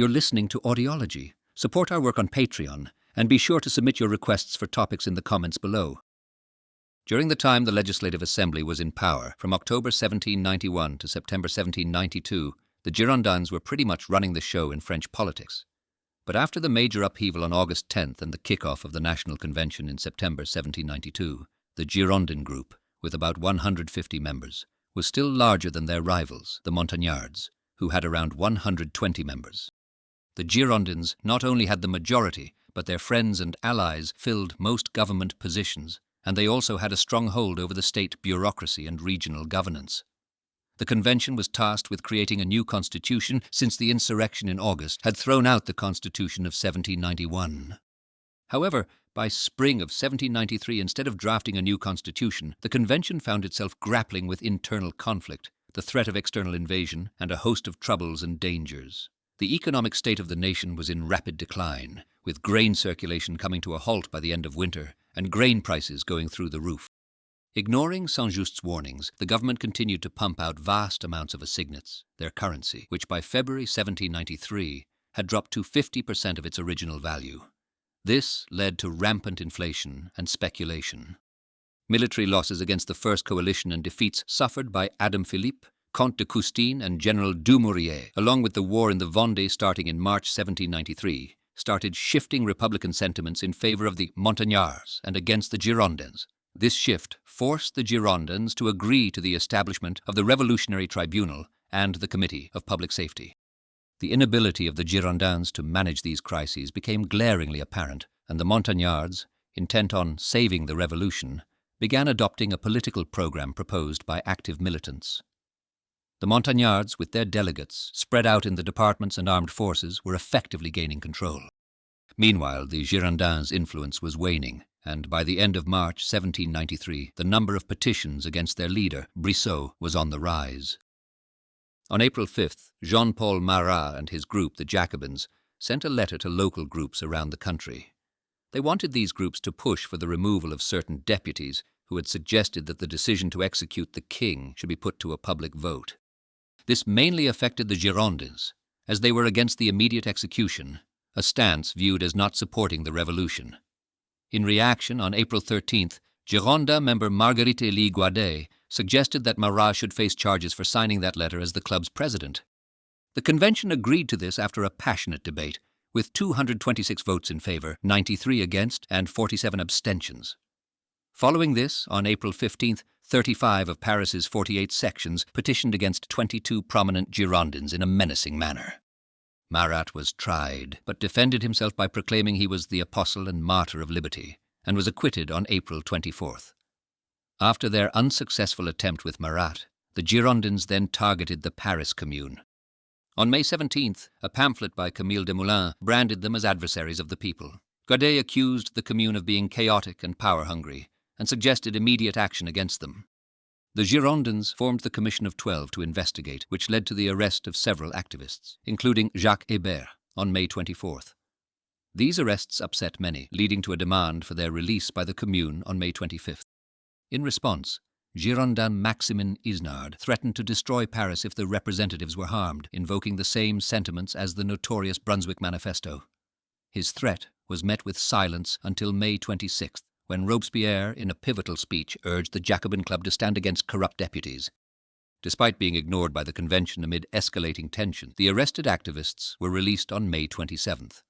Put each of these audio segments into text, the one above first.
You're listening to Audiology. Support our work on Patreon, and be sure to submit your requests for topics in the comments below. During the time the Legislative Assembly was in power, from October 1791 to September 1792, the Girondins were pretty much running the show in French politics. But after the major upheaval on August 10th and the kick-off of the National Convention in September 1792, the Girondin group, with about 150 members, was still larger than their rivals, the Montagnards, who had around 120 members. The Girondins not only had the majority, but their friends and allies filled most government positions, and they also had a strong hold over the state bureaucracy and regional governance. The convention was tasked with creating a new constitution since the insurrection in August had thrown out the constitution of 1791. However, by spring of 1793, instead of drafting a new constitution, the convention found itself grappling with internal conflict, the threat of external invasion, and a host of troubles and dangers. The economic state of the nation was in rapid decline, with grain circulation coming to a halt by the end of winter, and grain prices going through the roof. Ignoring Saint-Just's warnings, the government continued to pump out vast amounts of assignats, their currency, which by February 1793 had dropped to 50% of its original value. This led to rampant inflation and speculation. Military losses against the First Coalition and defeats suffered by Adam Philippe, Comte de Custine and General Dumouriez, along with the war in the Vendée starting in March 1793, started shifting Republican sentiments in favor of the Montagnards and against the Girondins. This shift forced the Girondins to agree to the establishment of the Revolutionary Tribunal and the Committee of Public Safety. The inability of the Girondins to manage these crises became glaringly apparent, and the Montagnards, intent on saving the revolution, began adopting a political program proposed by active militants. The Montagnards, with their delegates spread out in the departments and armed forces, were effectively gaining control. Meanwhile, the Girondins' influence was waning, and by the end of March 1793, the number of petitions against their leader, Brissot, was on the rise. On April 5th, Jean-Paul Marat and his group, the Jacobins, sent a letter to local groups around the country. They wanted these groups to push for the removal of certain deputies who had suggested that the decision to execute the king should be put to a public vote. This mainly affected the Girondins, as they were against the immediate execution, a stance viewed as not supporting the revolution. In reaction, on April 13th, Girondin member Marguerite Elie Guadet suggested that Marat should face charges for signing that letter as the club's president. The convention agreed to this after a passionate debate, with 226 votes in favor, 93 against, and 47 abstentions. Following this, on April 15th, 35 of Paris's 48 sections petitioned against 22 prominent Girondins in a menacing manner. Marat was tried, but defended himself by proclaiming he was the apostle and martyr of liberty, and was acquitted on April 24th. After their unsuccessful attempt with Marat, the Girondins then targeted the Paris commune. On May 17th, a pamphlet by Camille Desmoulins branded them as adversaries of the people. Guadet accused the commune of being chaotic and power-hungry, and suggested immediate action against them. The Girondins formed the Commission of 12 to investigate, which led to the arrest of several activists, including Jacques Hébert, on May 24th. These arrests upset many, leading to a demand for their release by the Commune on May 25th. In response, Girondin Maximin Isnard threatened to destroy Paris if the representatives were harmed, invoking the same sentiments as the notorious Brunswick Manifesto. His threat was met with silence until May 26th, when Robespierre, in a pivotal speech, urged the Jacobin Club to stand against corrupt deputies. Despite being ignored by the convention amid escalating tension, the arrested activists were released on May 27th.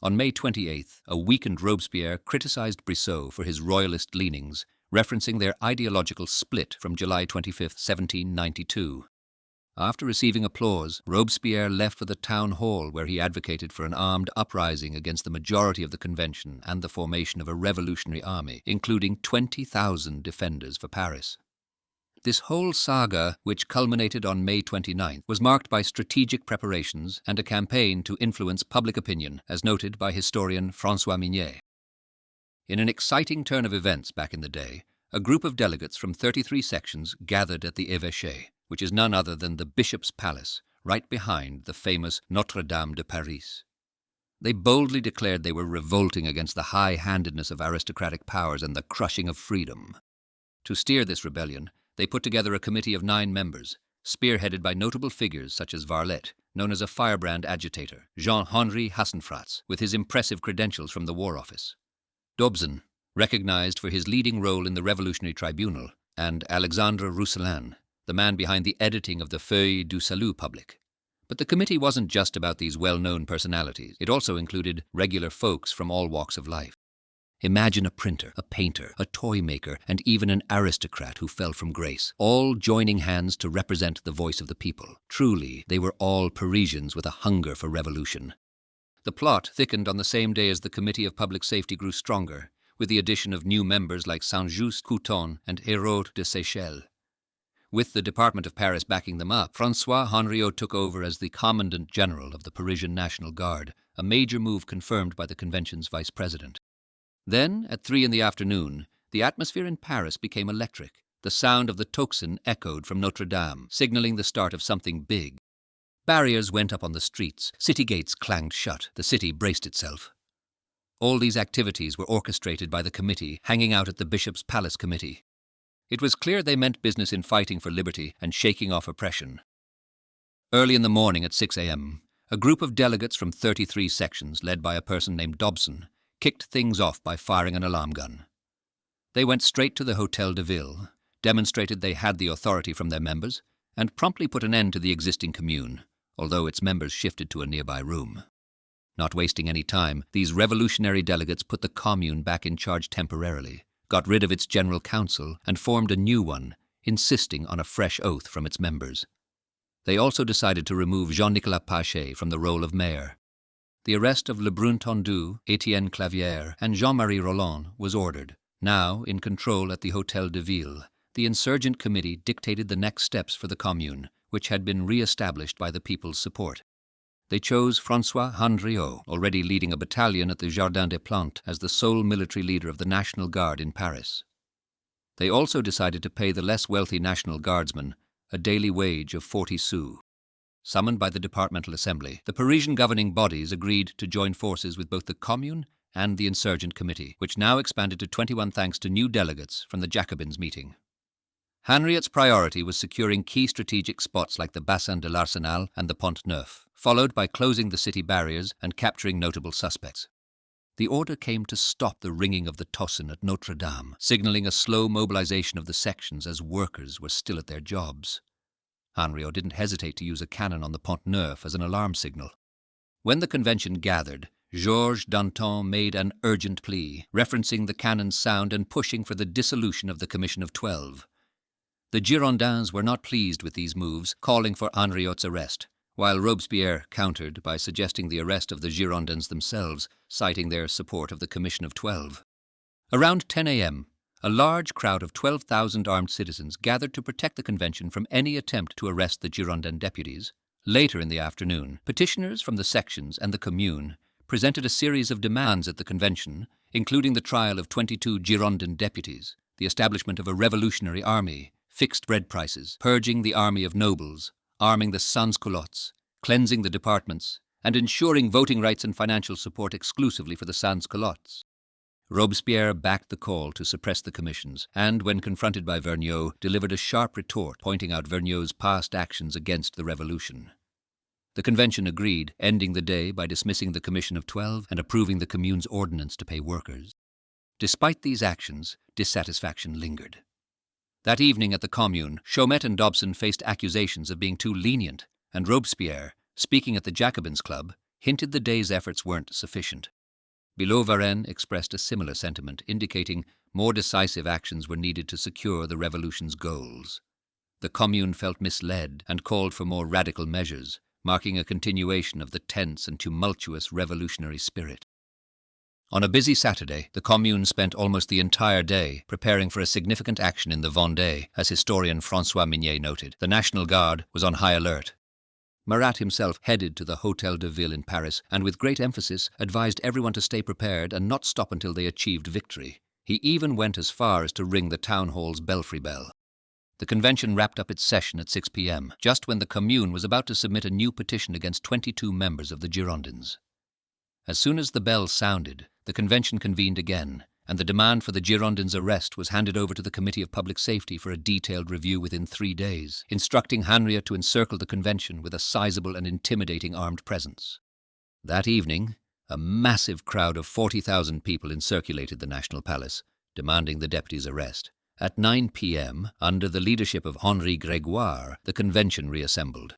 On May 28th, a weakened Robespierre criticized Brissot for his royalist leanings, referencing their ideological split from July 25, 1792. After receiving applause, Robespierre left for the town hall where he advocated for an armed uprising against the majority of the convention and the formation of a revolutionary army, including 20,000 defenders for Paris. This whole saga, which culminated on May 29th, was marked by strategic preparations and a campaign to influence public opinion, as noted by historian François Mignet. In an exciting turn of events back in the day, a group of delegates from 33 sections gathered at the Évêché, which is none other than the Bishop's Palace, right behind the famous Notre-Dame de Paris. They boldly declared they were revolting against the high-handedness of aristocratic powers and the crushing of freedom. To steer this rebellion, they put together a committee of 9 members, spearheaded by notable figures such as Varlet, known as a firebrand agitator, Jean-Henri Hassenfratz, with his impressive credentials from the War Office; Dobson, recognized for his leading role in the Revolutionary Tribunal; and Alexandre Rousselin, the man behind the editing of the Feuille du Salut public. But the committee wasn't just about these well-known personalities. It also included regular folks from all walks of life. Imagine a printer, a painter, a toy maker, and even an aristocrat who fell from grace, all joining hands to represent the voice of the people. Truly, they were all Parisians with a hunger for revolution. The plot thickened on the same day as the Committee of Public Safety grew stronger, with the addition of new members like Saint-Just-Couton and Hérault de Seychelles. With the Department of Paris backing them up, François Henriot took over as the Commandant General of the Parisian National Guard, a major move confirmed by the convention's vice president. Then, at 3 p.m, the atmosphere in Paris became electric. The sound of the tocsin echoed from Notre Dame, signaling the start of something big. Barriers went up on the streets, city gates clanged shut, the city braced itself. All these activities were orchestrated by the committee, hanging out at the Bishop's Palace Committee. It was clear they meant business in fighting for liberty and shaking off oppression. Early in the morning at 6 a.m, a group of delegates from 33 sections, led by a person named Dobson, kicked things off by firing an alarm gun. They went straight to the Hôtel de Ville, demonstrated they had the authority from their members, and promptly put an end to the existing commune, although its members shifted to a nearby room. Not wasting any time, these revolutionary delegates put the commune back in charge temporarily, got rid of its general council, and formed a new one, insisting on a fresh oath from its members. They also decided to remove Jean-Nicolas Pache from the role of mayor. The arrest of Lebrun Tondu, Étienne Clavière, and Jean-Marie Roland was ordered. Now, in control at the Hôtel de Ville, the insurgent committee dictated the next steps for the commune, which had been re-established by the people's support. They chose François Henriot, already leading a battalion at the Jardin des Plantes, as the sole military leader of the National Guard in Paris. They also decided to pay the less wealthy National Guardsmen a daily wage of 40 sous. Summoned by the Departmental Assembly, the Parisian governing bodies agreed to join forces with both the Commune and the Insurgent Committee, which now expanded to 21 thanks to new delegates from the Jacobins meeting. Henriot's priority was securing key strategic spots like the Bassin de l'Arsenal and the Pont Neuf, followed by closing the city barriers and capturing notable suspects. The order came to stop the ringing of the tocsin at Notre Dame, signaling a slow mobilization of the sections as workers were still at their jobs. Henriot didn't hesitate to use a cannon on the Pont Neuf as an alarm signal. When the convention gathered, Georges Danton made an urgent plea, referencing the cannon's sound and pushing for the dissolution of the Commission of 12. The Girondins were not pleased with these moves, calling for Henriot's arrest, while Robespierre countered by suggesting the arrest of the Girondins themselves, citing their support of the Commission of 12. Around 10 a.m., a large crowd of 12,000 armed citizens gathered to protect the convention from any attempt to arrest the Girondin deputies. Later in the afternoon, petitioners from the sections and the commune presented a series of demands at the convention, including the trial of 22 Girondin deputies, the establishment of a revolutionary army, fixed bread prices, purging the army of nobles, arming the sans-culottes, cleansing the departments, and ensuring voting rights and financial support exclusively for the sans-culottes. Robespierre backed the call to suppress the commissions and, when confronted by Vergniaud, delivered a sharp retort pointing out Vergniaud's past actions against the revolution. The convention agreed, ending the day by dismissing the Commission of 12 and approving the commune's ordinance to pay workers. Despite these actions, dissatisfaction lingered. That evening at the Commune, Chaumet and Dobson faced accusations of being too lenient, and Robespierre, speaking at the Jacobins Club, hinted the day's efforts weren't sufficient. Billaud-Varenne expressed a similar sentiment, indicating more decisive actions were needed to secure the revolution's goals. The Commune felt misled and called for more radical measures, marking a continuation of the tense and tumultuous revolutionary spirit. On a busy Saturday, the Commune spent almost the entire day preparing for a significant action in the Vendée, as historian François Mignet noted. The National Guard was on high alert. Marat himself headed to the Hôtel de Ville in Paris and with great emphasis advised everyone to stay prepared and not stop until they achieved victory. He even went as far as to ring the town hall's belfry bell. The convention wrapped up its session at 6 p.m., just when the Commune was about to submit a new petition against 22 members of the Girondins. As soon as the bell sounded, the convention convened again, and the demand for the Girondins' arrest was handed over to the Committee of Public Safety for a detailed review within 3 days, instructing Henriot to encircle the convention with a sizable and intimidating armed presence. That evening, a massive crowd of 40,000 people encirculated the National Palace, demanding the deputies' arrest. At 9 p.m., under the leadership of Henri Grégoire, the convention reassembled.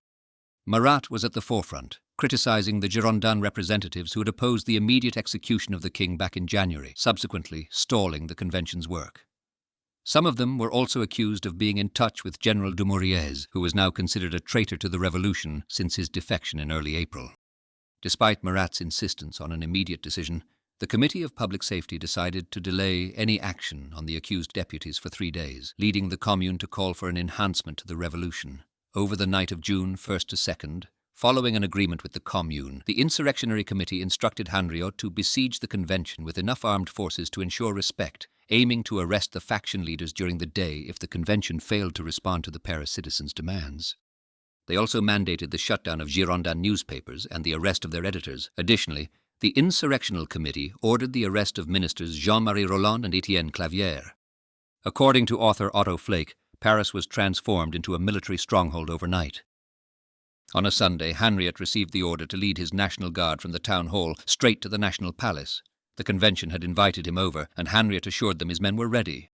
Marat was at the forefront, criticizing the Girondin representatives who had opposed the immediate execution of the king back in January, subsequently stalling the convention's work. Some of them were also accused of being in touch with General Dumouriez, who was now considered a traitor to the revolution since his defection in early April. Despite Marat's insistence on an immediate decision, the Committee of Public Safety decided to delay any action on the accused deputies for 3 days, leading the commune to call for an enhancement to the revolution. Over the night of June 1st to 2nd, following an agreement with the commune, the insurrectionary committee instructed Henriot to besiege the convention with enough armed forces to ensure respect, aiming to arrest the faction leaders during the day if the convention failed to respond to the Paris citizens' demands. They also mandated the shutdown of Girondin newspapers and the arrest of their editors. Additionally, the insurrectional committee ordered the arrest of ministers Jean-Marie Roland and Étienne Clavière. According to author Otto Flake, Paris was transformed into a military stronghold overnight. On a Sunday, Henriot received the order to lead his National Guard from the town hall straight to the National Palace. The convention had invited him over, and Henriot assured them his men were ready.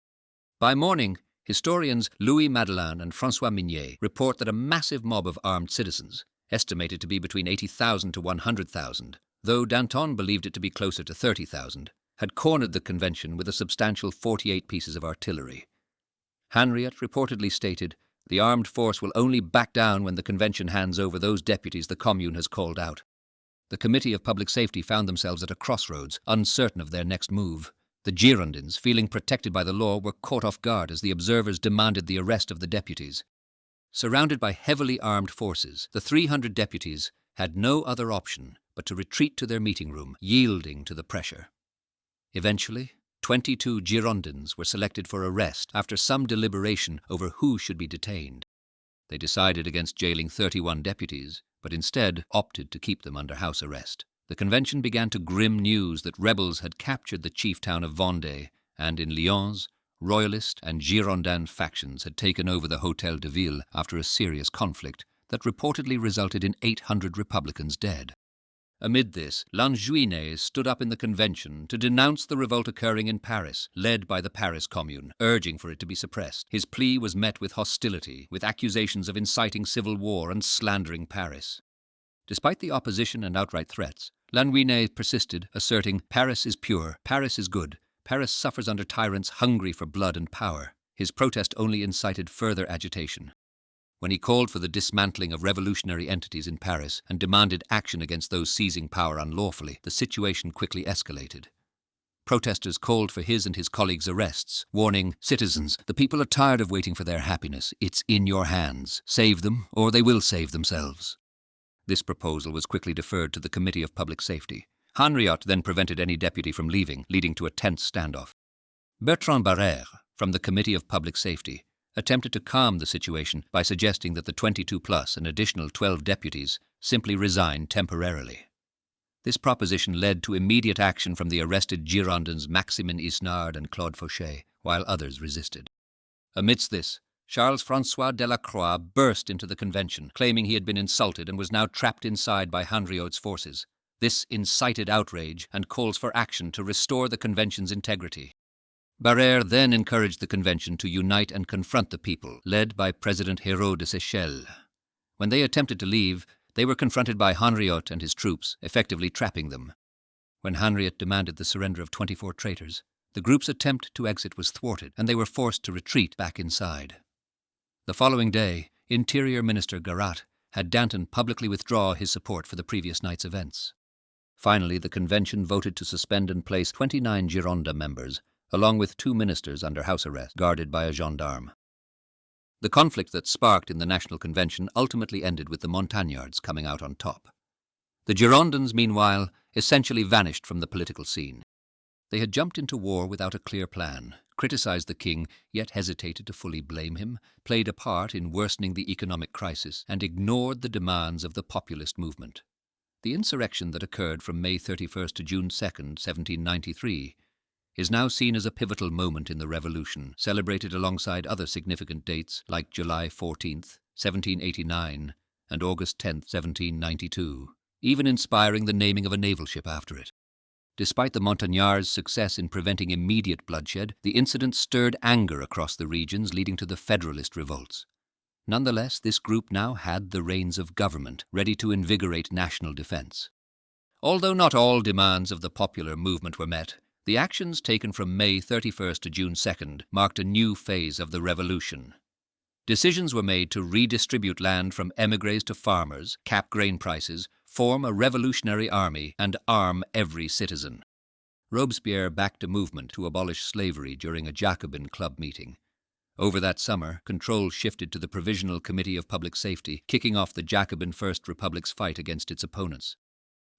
By morning, historians Louis Madeleine and François Mignet report that a massive mob of armed citizens, estimated to be between 80,000 to 100,000, though Danton believed it to be closer to 30,000, had cornered the convention with a substantial 48 pieces of artillery. Henriot reportedly stated, "The armed force will only back down when the convention hands over those deputies the commune has called out." The Committee of Public Safety found themselves at a crossroads, uncertain of their next move. The Girondins, feeling protected by the law, were caught off guard as the observers demanded the arrest of the deputies. Surrounded by heavily armed forces, the 300 deputies had no other option but to retreat to their meeting room, yielding to the pressure. Eventually, 22 Girondins were selected for arrest after some deliberation over who should be detained. They decided against jailing 31 deputies, but instead opted to keep them under house arrest. The convention began to grim news that rebels had captured the chief town of Vendée, and in Lyons, Royalist and Girondin factions had taken over the Hôtel de Ville after a serious conflict that reportedly resulted in 800 Republicans dead. Amid this, Lanjuinais stood up in the convention to denounce the revolt occurring in Paris, led by the Paris Commune, urging for it to be suppressed. His plea was met with hostility, with accusations of inciting civil war and slandering Paris. Despite the opposition and outright threats, Lanjuinais persisted, asserting, "Paris is pure, Paris is good, Paris suffers under tyrants hungry for blood and power." His protest only incited further agitation. When he called for the dismantling of revolutionary entities in Paris and demanded action against those seizing power unlawfully, the situation quickly escalated. Protesters called for his and his colleagues' arrests, warning, "Citizens, the people are tired of waiting for their happiness. It's in your hands. Save them, or they will save themselves." This proposal was quickly deferred to the Committee of Public Safety. Henriot then prevented any deputy from leaving, leading to a tense standoff. Bertrand Barrère, from the Committee of Public Safety, attempted to calm the situation by suggesting that the 22 plus and additional 12 deputies simply resign temporarily. This proposition led to immediate action from the arrested Girondins Maximin Isnard and Claude Fauchet, while others resisted. Amidst this, Charles-François Delacroix burst into the convention, claiming he had been insulted and was now trapped inside by Henriot's forces. This incited outrage and calls for action to restore the convention's integrity. Barrère then encouraged the convention to unite and confront the people, led by President Hérault de Seychelles. When they attempted to leave, they were confronted by Henriot and his troops, effectively trapping them. When Henriot demanded the surrender of 24 traitors, the group's attempt to exit was thwarted, and they were forced to retreat back inside. The following day, Interior Minister Garat had Danton publicly withdraw his support for the previous night's events. Finally, the convention voted to suspend and place 29 Girondin members, along with 2 ministers under house arrest, guarded by a gendarme. The conflict that sparked in the National Convention ultimately ended with the Montagnards coming out on top. The Girondins, meanwhile, essentially vanished from the political scene. They had jumped into war without a clear plan, criticized the king, yet hesitated to fully blame him, played a part in worsening the economic crisis, and ignored the demands of the populist movement. The insurrection that occurred from May 31st to June 2nd, 1793, is now seen as a pivotal moment in the Revolution, celebrated alongside other significant dates like July 14th, 1789, and August 10th, 1792, even inspiring the naming of a naval ship after it. Despite the Montagnards' success in preventing immediate bloodshed, the incident stirred anger across the regions, leading to the Federalist revolts. Nonetheless, this group now had the reins of government, ready to invigorate national defense. Although not all demands of the popular movement were met, the actions taken from May 31st to June 2nd marked a new phase of the revolution. Decisions were made to redistribute land from émigrés to farmers, cap grain prices, form a revolutionary army, and arm every citizen. Robespierre backed a movement to abolish slavery during a Jacobin club meeting. Over that summer, control shifted to the Provisional Committee of Public Safety, kicking off the Jacobin First Republic's fight against its opponents.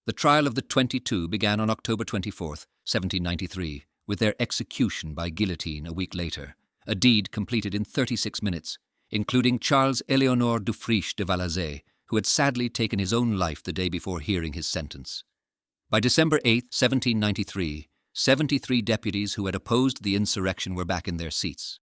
The trial of the 22 began on October 24, 1793, with their execution by guillotine a week later, a deed completed in 36 minutes, including Charles Éléonore Dufriche de Valazé, who had sadly taken his own life the day before hearing his sentence. By December 8, 1793, 73 deputies who had opposed the insurrection were back in their seats.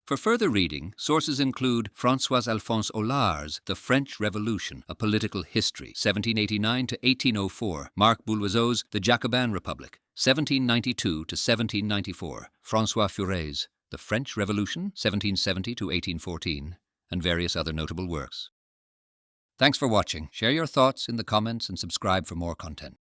For further reading, sources include François-Alphonse Aulard's The French Revolution, A Political History, 1789 to 1804, Marc Boulezot's The Jacobin Republic, 1792 to 1794, François Furet's The French Revolution, 1770 to 1814, and various other notable works. Thanks for watching. Share your thoughts in the comments and subscribe for more content.